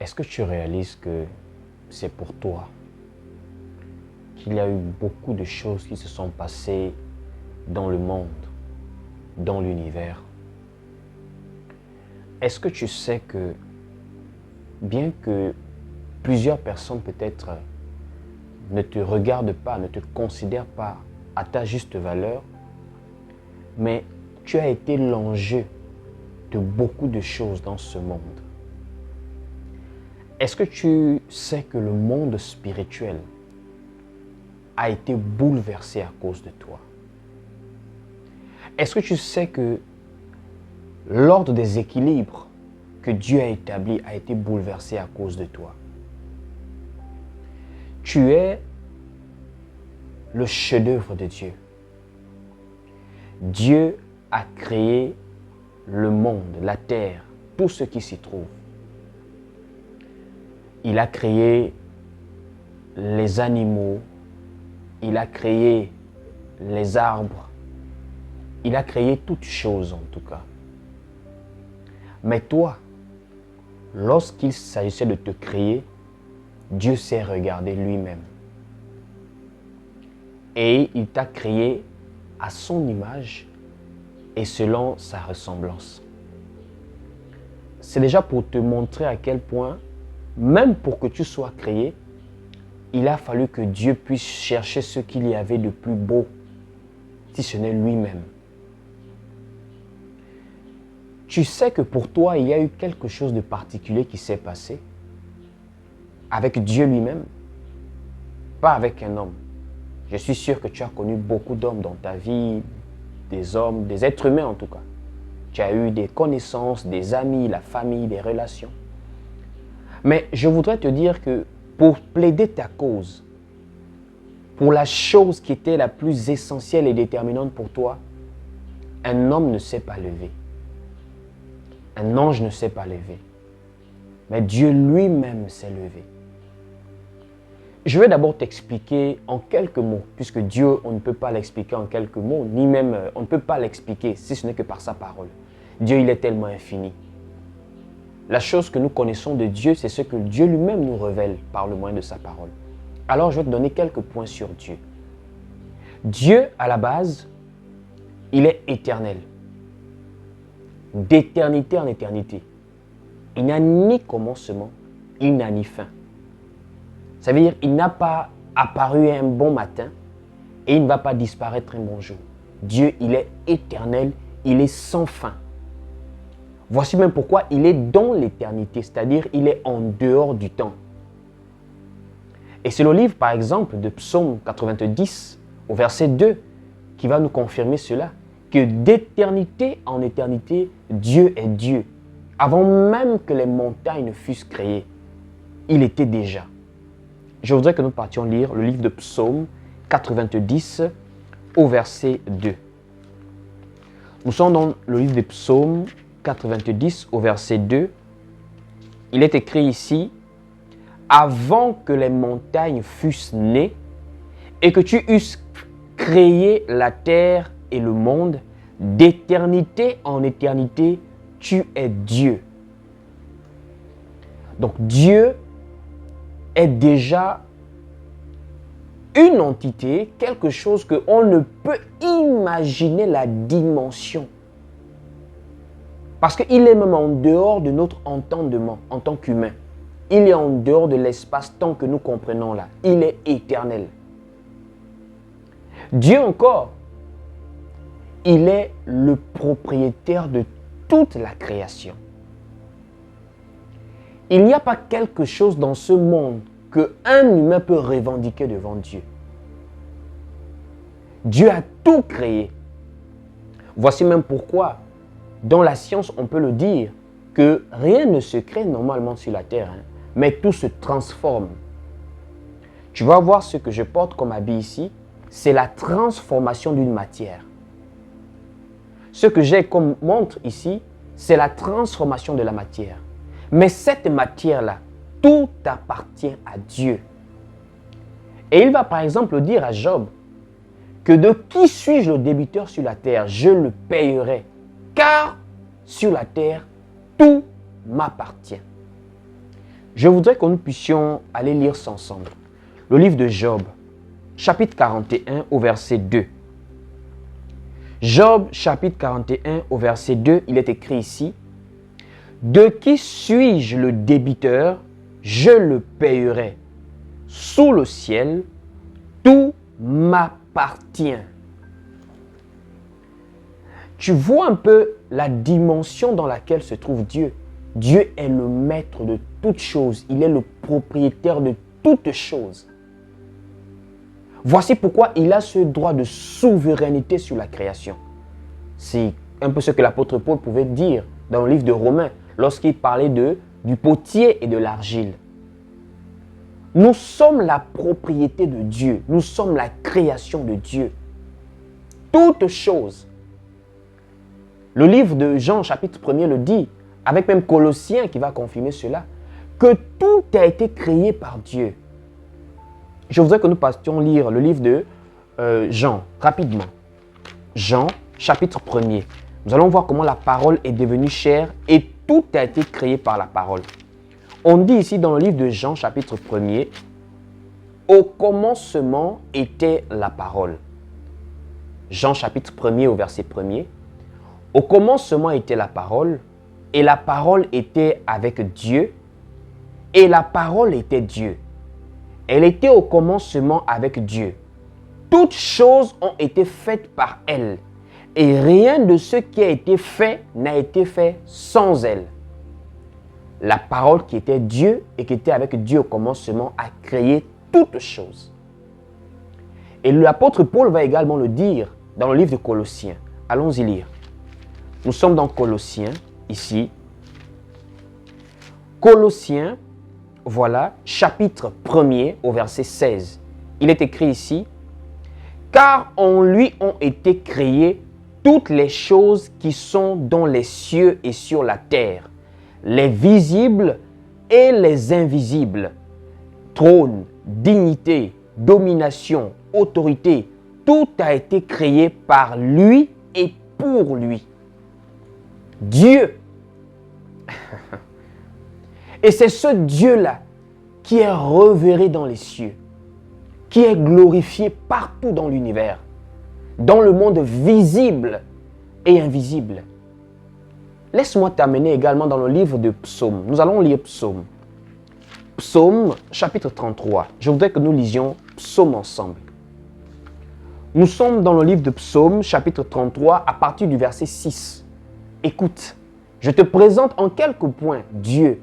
Est-ce que tu réalises que c'est pour toi qu'il y a eu beaucoup de choses qui se sont passées dans le monde, dans l'univers? Est-ce que tu sais que, bien que plusieurs personnes peut-être ne te regardent pas, ne te considèrent pas à ta juste valeur, mais tu as été l'enjeu de beaucoup de choses dans ce monde? Est-ce que tu sais que le monde spirituel a été bouleversé à cause de toi? Est-ce que tu sais que l'ordre des équilibres que Dieu a établi a été bouleversé à cause de toi? Tu es le chef-d'œuvre de Dieu. Dieu a créé le monde, la terre, tout ce qui s'y trouve. Il a créé les animaux, il a créé les arbres, il a créé toutes choses en tout cas. Mais toi, lorsqu'il s'agissait de te créer, Dieu s'est regardé lui-même. Et il t'a créé à son image et selon sa ressemblance. C'est déjà pour te montrer à quel point, même pour que tu sois créé, il a fallu que Dieu puisse chercher ce qu'il y avait de plus beau, si ce n'est lui-même. Tu sais que pour toi, il y a eu quelque chose de particulier qui s'est passé avec Dieu lui-même, pas avec un homme. Je suis sûr que tu as connu beaucoup d'hommes dans ta vie, des hommes, des êtres humains en tout cas. Tu as eu des connaissances, des amis, la famille, des relations. Mais je voudrais te dire que pour plaider ta cause, pour la chose qui était la plus essentielle et déterminante pour toi, un homme ne s'est pas levé. Un ange ne s'est pas levé. Mais Dieu lui-même s'est levé. Je vais d'abord t'expliquer en quelques mots, puisque Dieu, on ne peut pas l'expliquer en quelques mots, ni même on ne peut pas l'expliquer si ce n'est que par sa parole. Dieu, il est tellement infini. La chose que nous connaissons de Dieu, c'est ce que Dieu lui-même nous révèle par le moyen de sa parole. Alors, je vais te donner quelques points sur Dieu. Dieu, à la base, il est éternel. D'éternité en éternité. Il n'a ni commencement, il n'a ni fin. Ça veut dire qu'il n'a pas apparu un bon matin et il ne va pas disparaître un bon jour. Dieu, il est éternel, il est sans fin. Voici même pourquoi il est dans l'éternité, c'est-à-dire il est en dehors du temps. Et c'est le livre, par exemple, de Psaume 90, au verset 2, qui va nous confirmer cela, que d'éternité en éternité, Dieu est Dieu. Avant même que les montagnes fussent créées, il était déjà. Je voudrais que nous partions lire le livre de Psaume 90 au verset 2. Nous sommes dans le livre de Psaume 90 au verset 2. Il est écrit ici, « Avant que les montagnes fussent nées et que tu eusses créé la terre et le monde, d'éternité en éternité, tu es Dieu. » Donc Dieu est déjà une entité, quelque chose qu'on ne peut imaginer la dimension. Parce qu'il est même en dehors de notre entendement en tant qu'humain. Il est en dehors de l'espace-temps que nous comprenons là. Il est éternel. Dieu encore, il est le propriétaire de toute la création. Il n'y a pas quelque chose dans ce monde qu'un humain peut revendiquer devant Dieu. Dieu a tout créé. Voici même pourquoi, dans la science, on peut le dire, que rien ne se crée normalement sur la terre, mais tout se transforme. Tu vas voir ce que je porte comme habit ici, c'est la transformation d'une matière. Ce que j'ai comme montre ici, c'est la transformation de la matière. Mais cette matière-là, tout appartient à Dieu. Et il va par exemple dire à Job que de qui suis-je le débiteur sur la terre? Je le payerai, car sur la terre, tout m'appartient. Je voudrais que nous puissions aller lire ça ensemble. Le livre de Job, chapitre 41 au verset 2. Job, chapitre 41 au verset 2, il est écrit ici: « De qui suis-je le débiteur? Je le payerai. Sous le ciel, tout m'appartient. » Tu vois un peu la dimension dans laquelle se trouve Dieu. Dieu est le maître de toutes choses. Il est le propriétaire de toutes choses. Voici pourquoi il a ce droit de souveraineté sur la création. C'est un peu ce que l'apôtre Paul pouvait dire dans le livre de Romains lorsqu'il parlait du potier et de l'argile. Nous sommes la propriété de Dieu. Nous sommes la création de Dieu. Toutes choses. Le livre de Jean, chapitre 1er, le dit, avec même Colossiens qui va confirmer cela, que tout a été créé par Dieu. Je voudrais que nous passions lire le livre de Jean, rapidement. Jean, chapitre 1er. Nous allons voir comment la parole est devenue chair et tout a été créé par la parole. On dit ici dans le livre de Jean, chapitre 1er, « Au commencement était la parole ». Jean, chapitre 1er, au verset 1er. « Au commencement était la parole, et la parole était avec Dieu, et la parole était Dieu. Elle était au commencement avec Dieu. Toutes choses ont été faites par elle, et rien de ce qui a été fait n'a été fait sans elle. La parole qui était Dieu et qui était avec Dieu au commencement a créé toutes choses. » Et l'apôtre Paul va également le dire dans le livre de Colossiens. Allons-y lire. Nous sommes dans Colossiens, ici. Colossiens, voilà, chapitre 1er au verset 16. Il est écrit ici: « Car en lui ont été créées toutes les choses qui sont dans les cieux et sur la terre, les visibles et les invisibles, trône, dignité, domination, autorité, tout a été créé par lui et pour lui. » Dieu. Et c'est ce Dieu-là qui est révéré dans les cieux, qui est glorifié partout dans l'univers, dans le monde visible et invisible. Laisse-moi t'amener également dans le livre de Psaume. Nous allons lire Psaume. Psaume, chapitre 33. Je voudrais que nous lisions Psaume ensemble. Nous sommes dans le livre de Psaume, chapitre 33, à partir du verset 6. Écoute, je te présente en quelques points Dieu.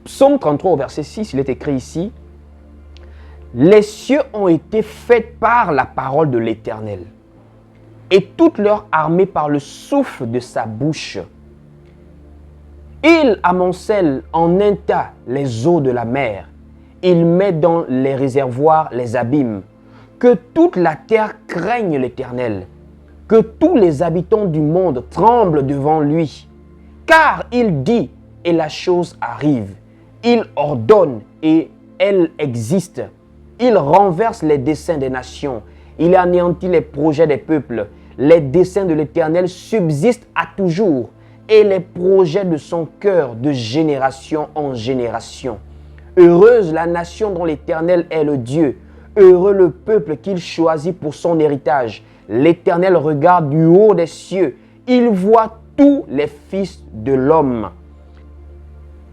Psaume 33 au verset 6, il est écrit ici: « Les cieux ont été faits par la parole de l'Éternel, et toute leur armée par le souffle de sa bouche. Il amoncelle en un tas les eaux de la mer, il met dans les réservoirs les abîmes. Que toute la terre craigne l'Éternel, que tous les habitants du monde tremblent devant lui. Car il dit et la chose arrive, il ordonne et elle existe. Il renverse les desseins des nations, il anéantit les projets des peuples. Les desseins de l'Éternel subsistent à toujours, et les projets de son cœur de génération en génération. Heureuse la nation dont l'Éternel est le Dieu, heureux le peuple qu'il choisit pour son héritage. L'Éternel regarde du haut des cieux, il voit tous les fils de l'homme. »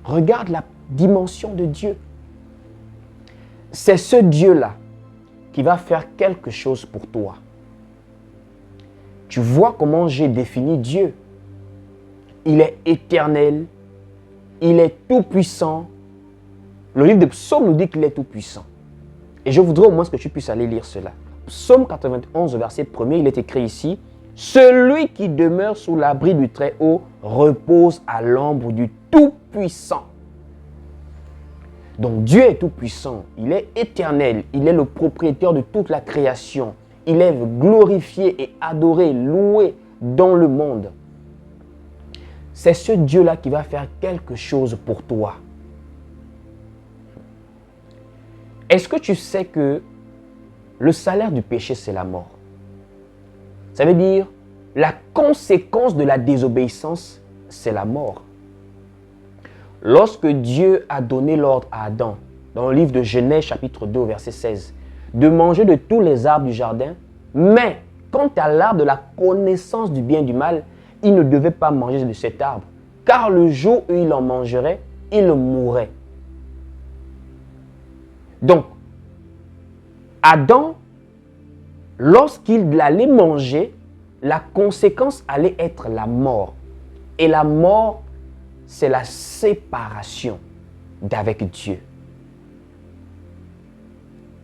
Regarde la dimension de Dieu. C'est ce Dieu-là qui va faire quelque chose pour toi. Tu vois comment j'ai défini Dieu. Il est éternel, il est tout-puissant. Le livre de Psaume nous dit qu'il est tout-puissant. Et je voudrais au moins que tu puisses aller lire cela. Psaume 91, verset 1er, il est écrit ici: « Celui qui demeure sous l'abri du Très-Haut repose à l'ombre du Tout-Puissant. » Donc Dieu est tout-puissant, il est éternel, il est le propriétaire de toute la création. Il est glorifié et adoré, loué dans le monde. C'est ce Dieu-là qui va faire quelque chose pour toi. Est-ce que tu sais que le salaire du péché, c'est la mort? Ça veut dire, la conséquence de la désobéissance, c'est la mort. Lorsque Dieu a donné l'ordre à Adam, dans le livre de Genèse chapitre 2 verset 16, de manger de tous les arbres du jardin, mais quant à l'arbre de la connaissance du bien et du mal, il ne devait pas manger de cet arbre, car le jour où il en mangerait, il mourrait. Donc, Adam, lorsqu'il allait manger, la conséquence allait être la mort. Et la mort, c'est la séparation d'avec Dieu.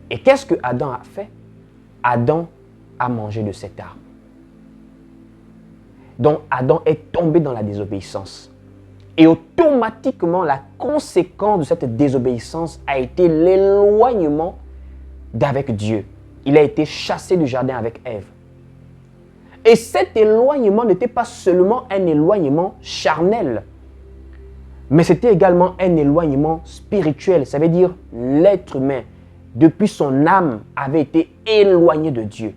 Et qu'est-ce que Adam a fait? Adam a mangé de cet arbre. Donc Adam est tombé dans la désobéissance. Et automatiquement, la conséquence de cette désobéissance a été l'éloignement d'avec Dieu. Il a été chassé du jardin avec Ève. Et cet éloignement n'était pas seulement un éloignement charnel, mais c'était également un éloignement spirituel. Ça veut dire l'être humain, depuis son âme, avait été éloigné de Dieu.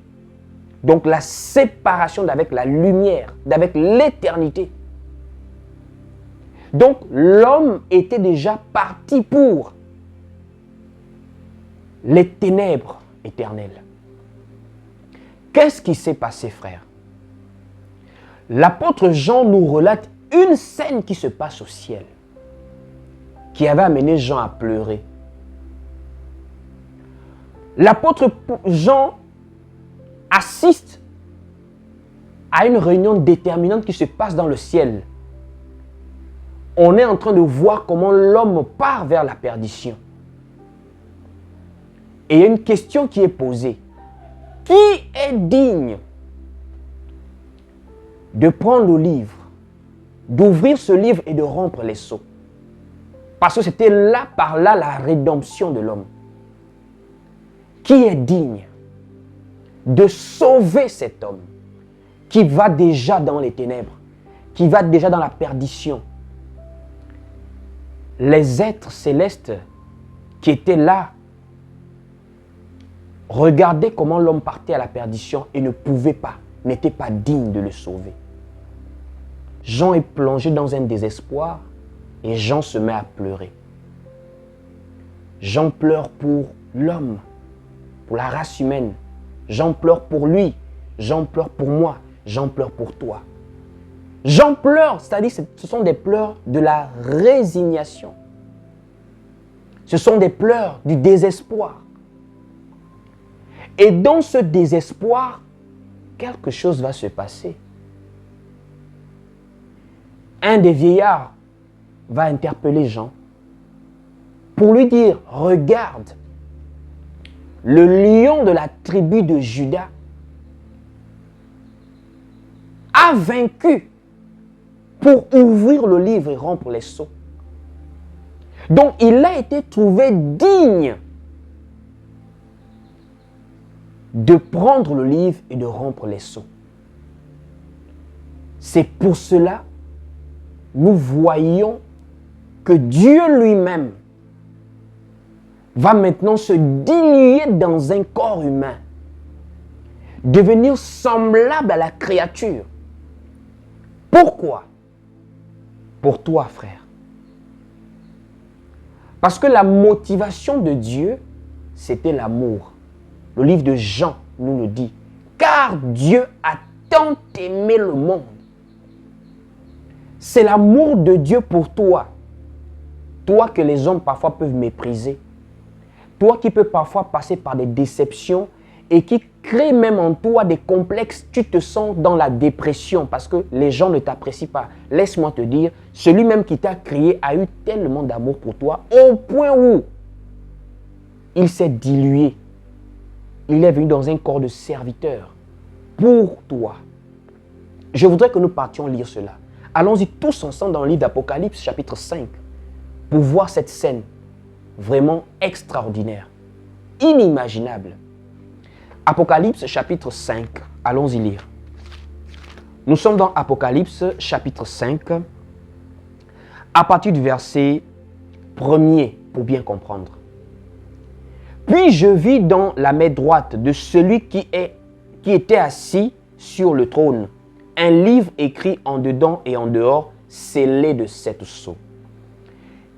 Donc la séparation d'avec la lumière, d'avec l'éternité. Donc l'homme était déjà parti pour les ténèbres éternelles. Qu'est-ce qui s'est passé, frère? L'apôtre Jean nous relate une scène qui se passe au ciel, qui avait amené Jean à pleurer. L'apôtre Jean assiste à une réunion déterminante qui se passe dans le ciel. On est en train de voir comment l'homme part vers la perdition. Et il y a une question qui est posée. Qui est digne de prendre le livre, d'ouvrir ce livre et de rompre les sceaux? Parce que c'était là, par là, la rédemption de l'homme. Qui est digne de sauver cet homme qui va déjà dans les ténèbres, qui va déjà dans la perdition? Les êtres célestes qui étaient là regardaient comment l'homme partait à la perdition et ne pouvaient pas, n'étaient pas dignes de le sauver. Jean est plongé dans un désespoir et Jean se met à pleurer. Jean pleure pour l'homme, pour la race humaine. Jean pleure pour lui. Jean pleure pour moi. Jean pleure pour toi. Jean pleure, c'est-à-dire ce sont des pleurs de la résignation. Ce sont des pleurs du désespoir. Et dans ce désespoir, quelque chose va se passer. Un des vieillards va interpeller Jean pour lui dire, regarde, le lion de la tribu de Juda a vaincu pour ouvrir le livre et rompre les sceaux. Donc il a été trouvé digne de prendre le livre et de rompre les sceaux. C'est pour cela nous voyons que Dieu lui-même va maintenant se diluer dans un corps humain, devenir semblable à la créature. Pourquoi? Pour toi, frère. Parce que la motivation de Dieu, c'était l'amour. Le livre de Jean nous le dit. Car Dieu a tant aimé le monde. C'est l'amour de Dieu pour toi. Toi que les hommes parfois peuvent mépriser. Toi qui peux parfois passer par des déceptions et qui crée même en toi des complexes. Tu te sens dans la dépression parce que les gens ne t'apprécient pas. Laisse-moi te dire, celui même qui t'a créé a eu tellement d'amour pour toi au point où il s'est dilué. Il est venu dans un corps de serviteur pour toi. Je voudrais que nous partions lire cela. Allons-y tous ensemble dans le livre d'Apocalypse chapitre 5 pour voir cette scène vraiment extraordinaire, inimaginable. Apocalypse chapitre 5, allons-y lire. Nous sommes dans Apocalypse chapitre 5 à partir du verset 1er pour bien comprendre. Puis je vis dans la main droite de celui qui était assis sur le trône un livre écrit en dedans et en dehors, scellé de 7 sceaux.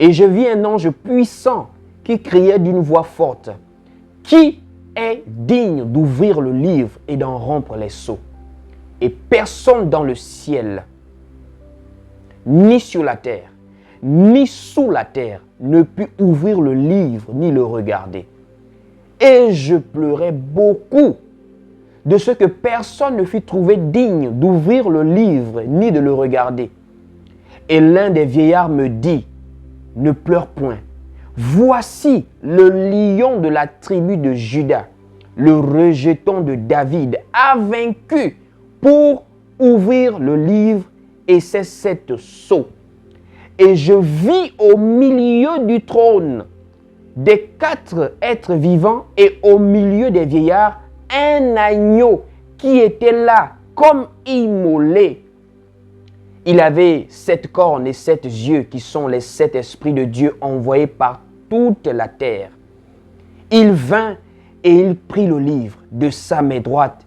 Et je vis un ange puissant qui criait d'une voix forte. Qui est digne d'ouvrir le livre et d'en rompre les sceaux? Et personne dans le ciel, ni sur la terre, ni sous la terre, ne put ouvrir le livre ni le regarder. Et je pleurais beaucoup de ce que personne ne fut trouvé digne d'ouvrir le livre ni de le regarder. Et l'un des vieillards me dit, ne pleure point. Voici le lion de la tribu de Juda, le rejeton de David, a vaincu pour ouvrir le livre et ses 7 sceaux. Et je vis au milieu du trône des 4 êtres vivants et au milieu des vieillards un agneau qui était là comme immolé. Il avait 7 cornes et 7 yeux qui sont les 7 esprits de Dieu envoyés par toute la terre. Il vint et il prit le livre de sa main droite,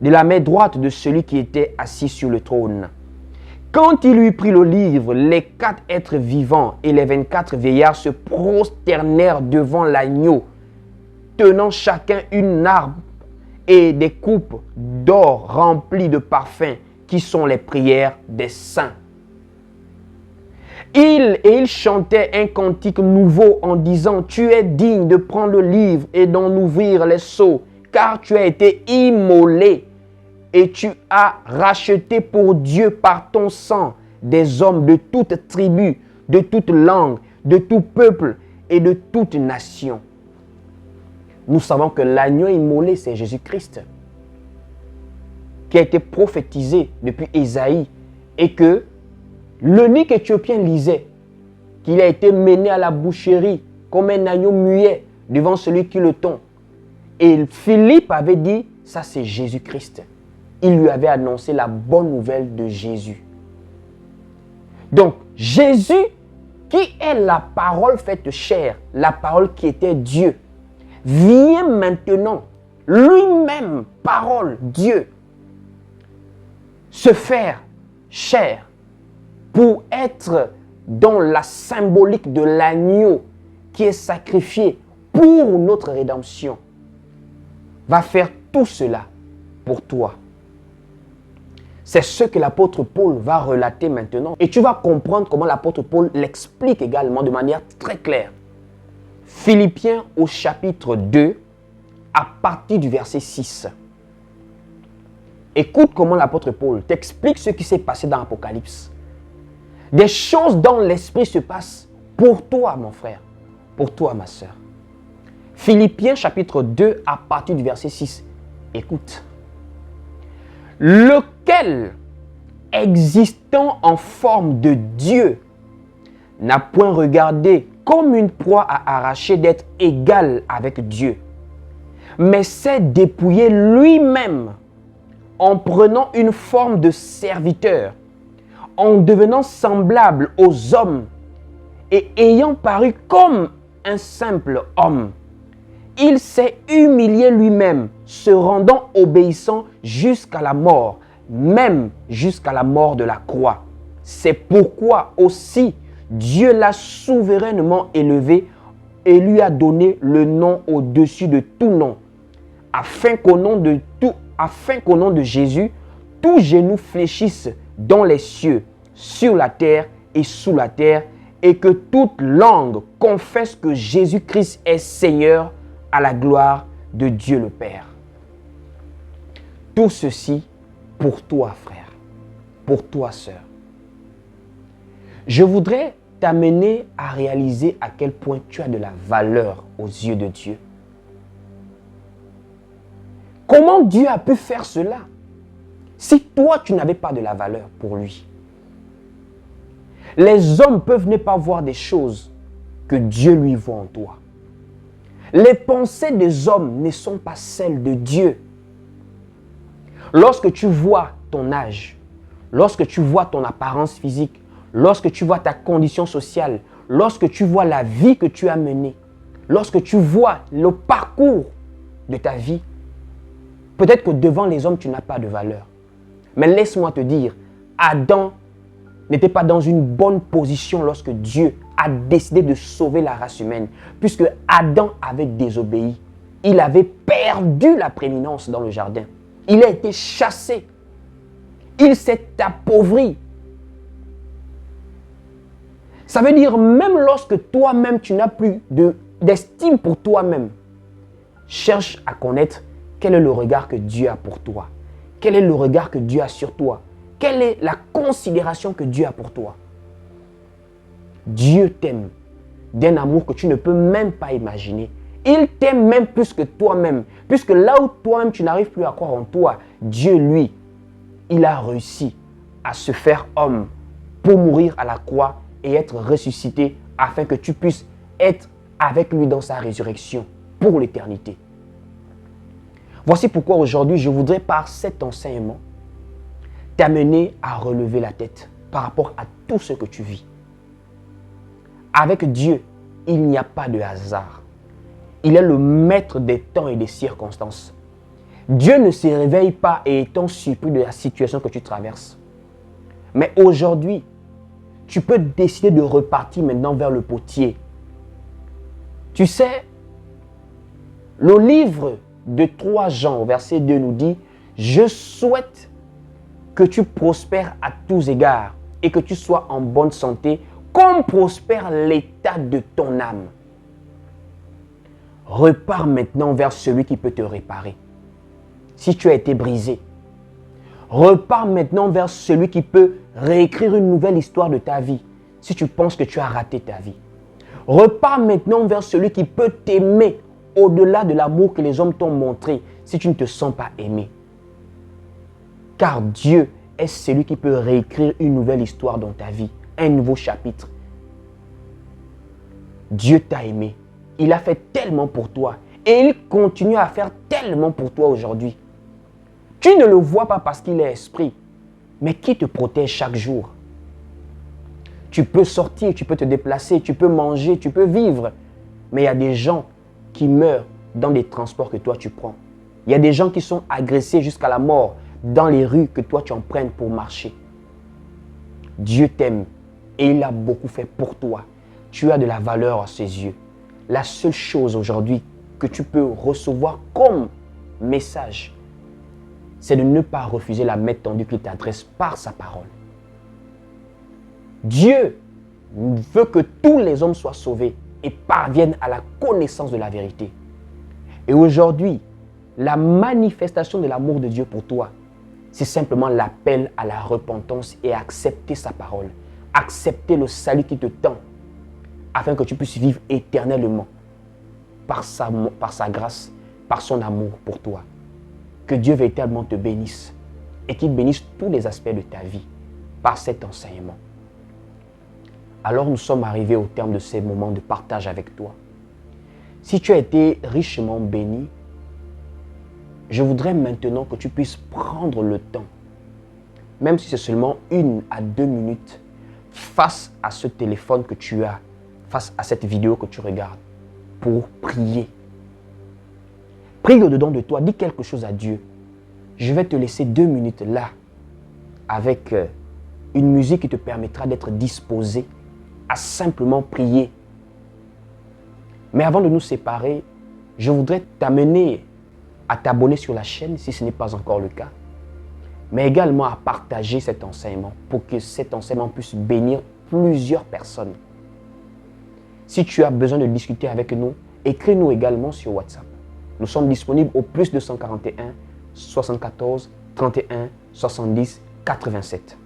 de la main droite de celui qui était assis sur le trône. Quand il lui prit le livre, les 4 êtres vivants et les 24 vieillards se prosternèrent devant l'agneau, tenant chacun une harpe et des coupes d'or remplies de parfums, qui sont les prières des saints. Il chantait un cantique nouveau en disant, tu es digne de prendre le livre et d'en ouvrir les sceaux, car tu as été immolé et tu as racheté pour Dieu par ton sang des hommes de toute tribu, de toute langue, de tout peuple et de toute nation. Nous savons que l'agneau immolé, c'est Jésus-Christ, qui a été prophétisé depuis Ésaïe, et que l'eunuque éthiopien lisait qu'il a été mené à la boucherie comme un agneau muet devant celui qui le tond. Et Philippe avait dit, ça c'est Jésus-Christ. Il lui avait annoncé la bonne nouvelle de Jésus. Donc, Jésus, qui est la parole faite chair, la parole qui était Dieu, vient maintenant, lui-même, parole, Dieu, se faire chair pour être dans la symbolique de l'agneau qui est sacrifié pour notre rédemption, va faire tout cela pour toi. C'est ce que l'apôtre Paul va relater maintenant. Et tu vas comprendre comment l'apôtre Paul l'explique également de manière très claire. Philippiens au chapitre 2, à partir du verset 6. Écoute comment l'apôtre Paul t'explique ce qui s'est passé dans l'Apocalypse. Des choses dans l'esprit se passent pour toi, mon frère, pour toi, ma soeur. Philippiens chapitre 2, à partir du verset 6. Écoute. Lequel, existant en forme de Dieu, n'a point regardé comme une proie à arracher d'être égal avec Dieu, mais s'est dépouillé lui-même en prenant une forme de serviteur, en devenant semblable aux hommes et ayant paru comme un simple homme. Il s'est humilié lui-même, se rendant obéissant jusqu'à la mort, même jusqu'à la mort de la croix. C'est pourquoi aussi Dieu l'a souverainement élevé et lui a donné le nom au-dessus de tout nom, afin qu'au nom de Jésus, tout genou fléchisse dans les cieux, sur la terre et sous la terre, et que toute langue confesse que Jésus-Christ est Seigneur, à la gloire de Dieu le Père. Tout ceci pour toi, frère, pour toi, sœur. Je voudrais t'amener à réaliser à quel point tu as de la valeur aux yeux de Dieu. Comment Dieu a pu faire cela si toi, tu n'avais pas de la valeur pour lui? Les hommes peuvent ne pas voir des choses que Dieu lui voit en toi. Les pensées des hommes ne sont pas celles de Dieu. Lorsque tu vois ton âge, lorsque tu vois ton apparence physique, lorsque tu vois ta condition sociale, lorsque tu vois la vie que tu as menée, lorsque tu vois le parcours de ta vie, peut-être que devant les hommes, tu n'as pas de valeur. Mais laisse-moi te dire, Adam n'était pas dans une bonne position lorsque Dieu a décidé de sauver la race humaine. Puisque Adam avait désobéi. Il avait perdu la prééminence dans le jardin. Il a été chassé. Il s'est appauvri. Ça veut dire même lorsque toi-même tu n'as plus d'estime pour toi-même, cherche à connaître quel est le regard que Dieu a pour toi. Quel est le regard que Dieu a sur toi. Quelle est la considération que Dieu a pour toi. Dieu t'aime d'un amour que tu ne peux même pas imaginer. Il t'aime même plus que toi-même. Puisque là où toi-même tu n'arrives plus à croire en toi, Dieu, lui, il a réussi à se faire homme pour mourir à la croix et être ressuscité afin que tu puisses être avec lui dans sa résurrection pour l'éternité. Voici pourquoi aujourd'hui je voudrais par cet enseignement t'amener à relever la tête par rapport à tout ce que tu vis. Avec Dieu, il n'y a pas de hasard. Il est le maître des temps et des circonstances. Dieu ne se réveille pas et étant surpris de la situation que tu traverses. Mais aujourd'hui, tu peux décider de repartir maintenant vers le potier. Tu sais, le livre de 3 Jean au verset 2 nous dit « Je souhaite que tu prospères à tous égards et que tu sois en bonne santé comme prospère l'état de ton âme. » Repars maintenant vers celui qui peut te réparer. Si tu as été brisé, repars maintenant vers celui qui peut réécrire une nouvelle histoire de ta vie si tu penses que tu as raté ta vie. Repars maintenant vers celui qui peut t'aimer au-delà de l'amour que les hommes t'ont montré si tu ne te sens pas aimé. Car Dieu est celui qui peut réécrire une nouvelle histoire dans ta vie, un nouveau chapitre. Dieu t'a aimé. Il a fait tellement pour toi et il continue à faire tellement pour toi aujourd'hui. Tu ne le vois pas parce qu'il est esprit, mais qui te protège chaque jour. Tu peux sortir, tu peux te déplacer, tu peux manger, tu peux vivre, mais il y a des gens qui meurent dans des transports que toi tu prends. Il y a des gens qui sont agressés jusqu'à la mort dans les rues que toi tu empruntes pour marcher. Dieu t'aime et il a beaucoup fait pour toi. Tu as de la valeur à ses yeux. La seule chose aujourd'hui que tu peux recevoir comme message, c'est de ne pas refuser la main tendue qu'il t'adresse par sa parole. Dieu veut que tous les hommes soient sauvés et parviennent à la connaissance de la vérité. Et aujourd'hui, la manifestation de l'amour de Dieu pour toi, c'est simplement l'appel à la repentance et à accepter sa parole. Accepter le salut qui te tend afin que tu puisses vivre éternellement par sa grâce, par son amour pour toi. Que Dieu véritablement te bénisse et qu'il bénisse tous les aspects de ta vie par cet enseignement. Alors nous sommes arrivés au terme de ces moments de partage avec toi. Si tu as été richement béni, je voudrais maintenant que tu puisses prendre le temps, même si c'est seulement 1 à 2 minutes, face à ce téléphone que tu as, face à cette vidéo que tu regardes, pour prier. Prie au-dedans de toi, dis quelque chose à Dieu. Je vais te laisser 2 minutes là, avec une musique qui te permettra d'être disposé à simplement prier. Mais avant de nous séparer, je voudrais t'amener à t'abonner sur la chaîne si ce n'est pas encore le cas, mais également à partager cet enseignement pour que cet enseignement puisse bénir plusieurs personnes. Si tu as besoin de discuter avec nous, écris-nous également sur WhatsApp. Nous sommes disponibles au plus 241 74 31 70 87.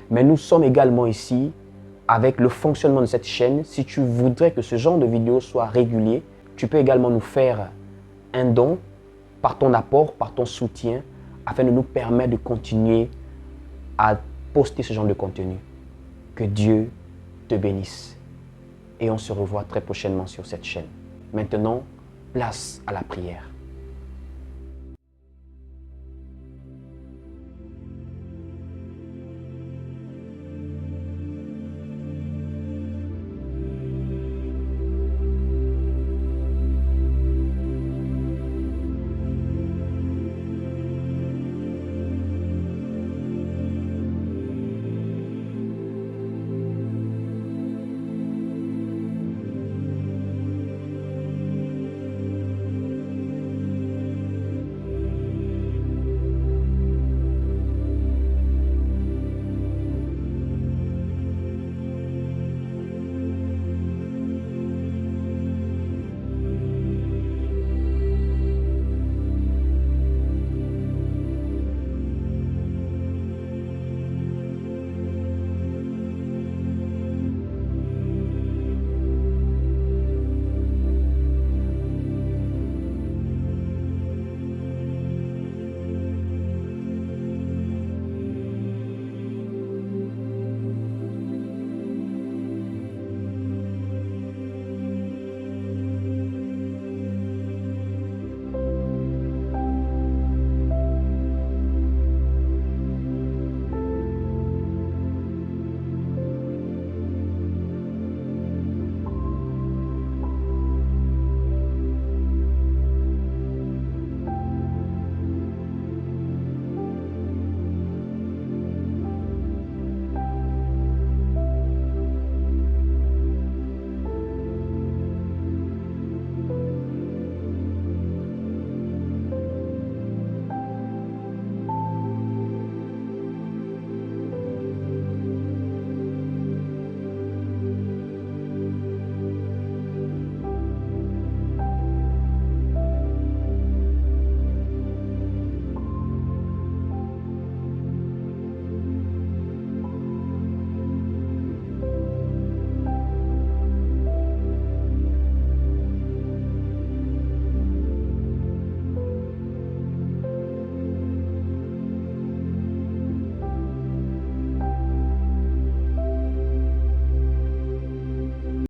Mais nous sommes également ici avec le fonctionnement de cette chaîne. Si tu voudrais que ce genre de vidéo soit régulier, tu peux également nous faire un don par ton apport, par ton soutien, afin de nous permettre de continuer à poster ce genre de contenu. Que Dieu te bénisse. Et on se revoit très prochainement sur cette chaîne. Maintenant, place à la prière.